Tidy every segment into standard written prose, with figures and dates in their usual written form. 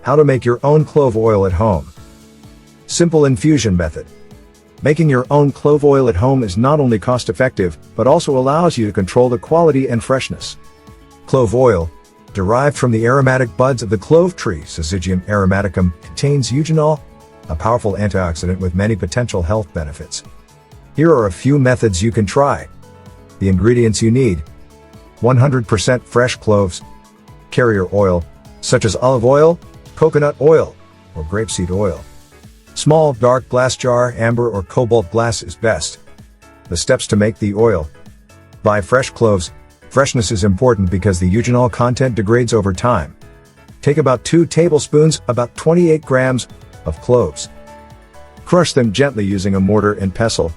How to make your own clove oil at home. Simple infusion method. Making your own clove oil at home is not only cost-effective, but also allows you to control the quality and freshness. Clove oil, derived from the aromatic buds of the clove tree, Syzygium aromaticum, contains eugenol, a powerful antioxidant with many potential health benefits. Here are a few methods you can try. The ingredients you need: 100% fresh cloves, carrier oil, such as olive oil, coconut oil, or grapeseed oil. Small, dark glass jar, amber or cobalt glass is best. The steps to make the oil. Buy fresh cloves. Freshness is important because the eugenol content degrades over time. Take about 2 tablespoons, about 28 grams, of cloves. Crush them gently using a mortar and pestle.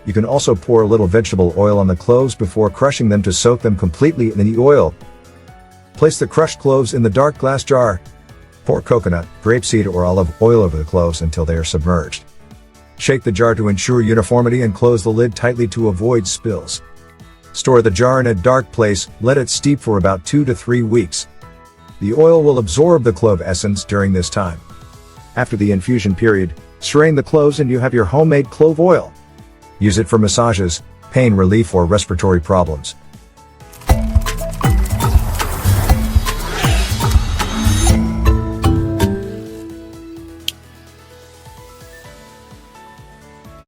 You can also pour a little vegetable oil on the cloves before crushing them to soak them completely in the oil. Place the crushed cloves in the dark glass jar. Pour coconut, grapeseed or olive oil over the cloves until they are submerged. Shake the jar to ensure uniformity and close the lid tightly to avoid spills. Store the jar in a dark place, let it steep for about 2 to 3 weeks. The oil will absorb the clove essence during this time. After the infusion period, strain the cloves and you have your homemade clove oil. Use it for massages, pain relief or respiratory problems.